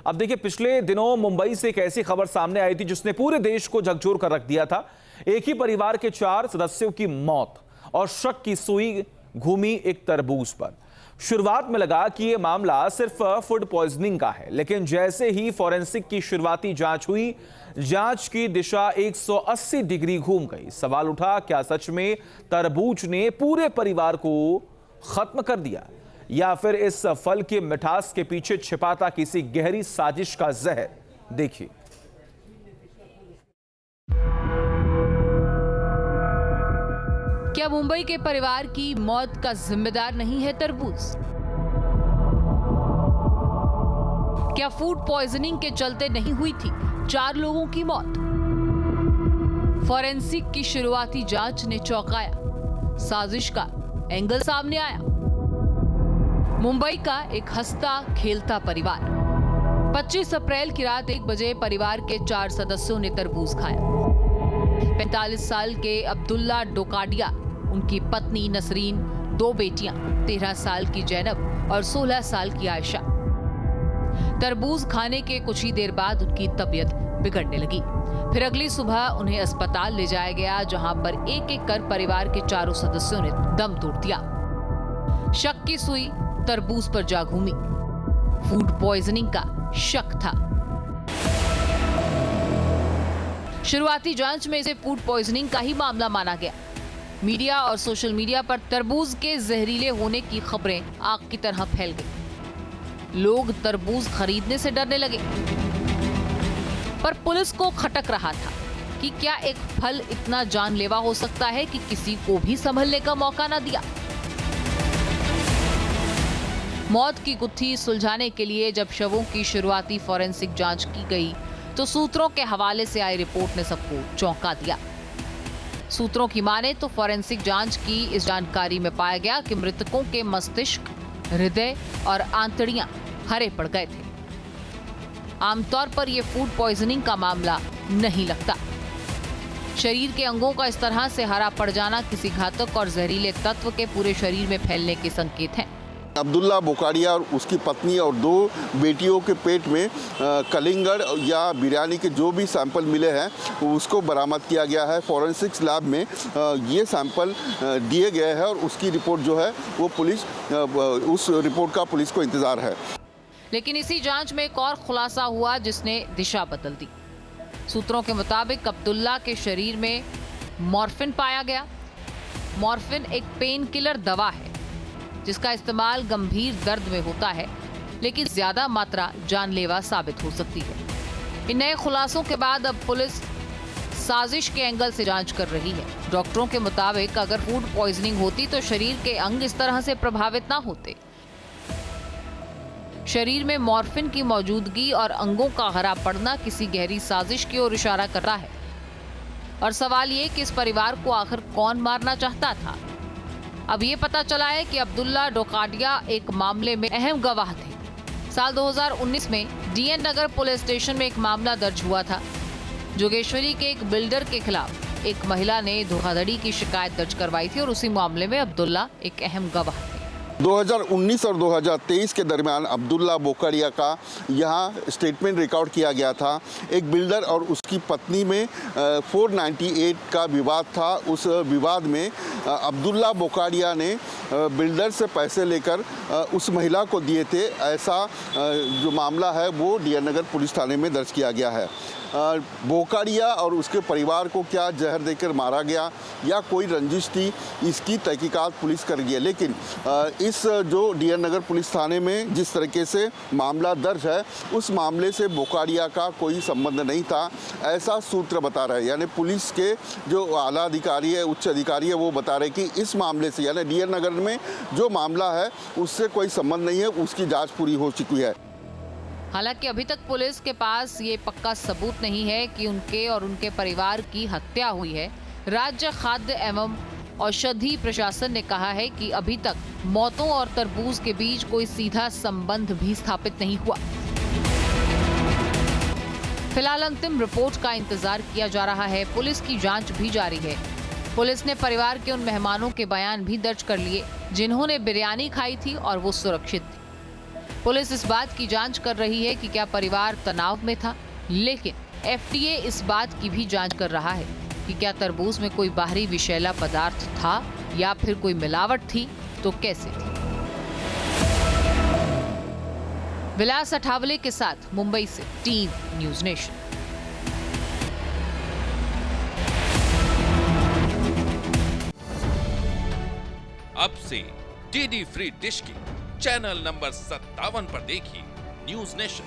अब देखिए, पिछले दिनों मुंबई से एक ऐसी खबर सामने आई थी जिसने पूरे देश को झकझोर कर रख दिया था। एक ही परिवार के 4 सदस्यों की मौत और शक की सुई घूमी एक तरबूज पर। शुरुआत में लगा कि यह मामला सिर्फ फूड पॉइजनिंग का है, लेकिन जैसे ही फॉरेंसिक की शुरुआती जांच हुई, जांच की दिशा 180 डिग्री घूम गई। सवाल उठा, क्या सच में तरबूज ने पूरे परिवार को खत्म कर दिया, या फिर इस फल की मिठास के पीछे छिपाता किसी गहरी साजिश का जहर? देखिए। क्या मुंबई के परिवार की मौत का जिम्मेदार नहीं है तरबूज? क्या फूड पॉइजनिंग के चलते नहीं हुई थी 4 लोगों की मौत? फॉरेंसिक की शुरुआती जांच ने चौंकाया, साजिश का एंगल सामने आया। मुंबई का एक हंसता खेलता परिवार। 25 अप्रैल की रात 1 बजे परिवार के 4 सदस्यों ने तरबूज खाया। 45 साल के अब्दुल्ला डोकाडिया, उनकी पत्नी नसरीन, 2 बेटियां 13 साल की जैनब और 16 साल की आयशा। तरबूज खाने के कुछ ही देर बाद उनकी तबीयत बिगड़ने लगी। फिर अगली सुबह उन्हें अस्पताल ले जाया गया, जहां पर एक एक कर परिवार के 4 सदस्यों ने दम तोड़ दिया। शक की सुई तरबूज पर जा घूमी। फूड पॉइजनिंग का शक था। शुरुआती जांच में इसे फूड पॉइजनिंग का ही मामला माना गया। मीडिया और सोशल मीडिया पर तरबूज के जहरीले होने की खबरें आग की तरह फैल गई। लोग तरबूज खरीदने से डरने लगे। पर पुलिस को खटक रहा था कि क्या एक फल इतना जानलेवा हो सकता है कि किसी को भी संभलने का मौका न दिया। मौत की गुत्थी सुलझाने के लिए जब शवों की शुरुआती फॉरेंसिक जांच की गई, तो सूत्रों के हवाले से आई रिपोर्ट ने सबको चौंका दिया। सूत्रों की माने तो फॉरेंसिक जांच की इस जानकारी में पाया गया कि मृतकों के मस्तिष्क, हृदय और आंतड़ियां हरे पड़ गए थे। आमतौर पर यह फूड पॉइजनिंग का मामला नहीं लगता। शरीर के अंगों का इस तरह से हरा पड़ जाना किसी घातक और जहरीले तत्व के पूरे शरीर में फैलने के संकेत हैं। अब्दुल्ला बोकाडिया और उसकी पत्नी और 2 बेटियों के पेट में कलिंगड़ या बिरयानी के जो भी सैंपल मिले हैं उसको बरामद किया गया है। फॉरेंसिक्स लैब में ये सैंपल दिए गए हैं और उसकी रिपोर्ट जो है वो उस रिपोर्ट का पुलिस को इंतजार है। लेकिन इसी जांच में एक और खुलासा हुआ जिसने दिशा बदल दी। सूत्रों के मुताबिक अब्दुल्ला के शरीर में मॉर्फिन पाया गया। मॉर्फिन एक पेन किलर दवा है जिसका इस्तेमाल गंभीर दर्द में होता है, लेकिन ज्यादा मात्रा जानलेवा साबित हो सकती है। इन नए खुलासों के बाद अब पुलिस साजिश के एंगल से जांच कर रही है। डॉक्टरों के मुताबिक अगर फूड पॉइजनिंग होती तो शरीर के अंग इस तरह से प्रभावित ना होते। शरीर में मॉर्फिन की मौजूदगी और अंगों का हरा पड़ना किसी गहरी साजिश की ओर इशारा कर रहा है। और सवाल ये कि इस परिवार को आखिर कौन मारना चाहता था। अब ये पता चला है कि अब्दुल्ला डोकाडिया एक मामले में अहम गवाह थे। साल 2019 में डीएन नगर पुलिस स्टेशन में एक मामला दर्ज हुआ था। जोगेश्वरी के एक बिल्डर के खिलाफ एक महिला ने धोखाधड़ी की शिकायत दर्ज करवाई थी और उसी मामले में अब्दुल्ला एक अहम गवाह थे। 2019 और 2023 के दरमियान अब्दुल्ला बोकाडिया का यहाँ स्टेटमेंट रिकॉर्ड किया गया था। एक बिल्डर और उसकी पत्नी में 498 का विवाद था। उस विवाद में अब्दुल्ला बोकाडिया ने बिल्डर से पैसे लेकर उस महिला को दिए थे। ऐसा जो मामला है वो डीएन नगर पुलिस थाने में दर्ज किया गया है। बोकाडिया और उसके परिवार को क्या जहर देकर मारा गया या कोई रंजिश थी, इसकी तहकीकात पुलिस कर रही है। लेकिन इस जो डीएन नगर पुलिस थाने में जिस तरीके से मामला दर्ज है, उस मामले से बोकाडिया का कोई संबंध नहीं था, ऐसा सूत्र बता रहे हैं। यानी पुलिस के जो आला अधिकारी है, उच्च अधिकारी है, वो बता रहे कि इस मामले से यानी डीएन नगर में जो मामला है उससे कोई संबंध नहीं है, उसकी जाँच पूरी हो चुकी है। हालांकि अभी तक पुलिस के पास ये पक्का सबूत नहीं है कि उनके और उनके परिवार की हत्या हुई है। राज्य खाद्य एवं औषधि प्रशासन ने कहा है कि अभी तक मौतों और तरबूज के बीच कोई सीधा संबंध भी स्थापित नहीं हुआ। फिलहाल अंतिम रिपोर्ट का इंतजार किया जा रहा है। पुलिस की जांच भी जारी है। पुलिस ने परिवार के उन मेहमानों के बयान भी दर्ज कर लिए जिन्होंने बिरयानी खाई थी और वो सुरक्षित थी। पुलिस इस बात की जांच कर रही है कि क्या परिवार तनाव में था, लेकिन एफडीए इस बात की भी जांच कर रहा है कि क्या तरबूज में कोई बाहरी विषैला पदार्थ था या फिर कोई मिलावट थी, तो कैसे थी। विलास अठावले के साथ मुंबई से टीम न्यूज नेशन। अब से डीडी फ्री डिश की चैनल नंबर 57 पर देखिए न्यूज नेशन।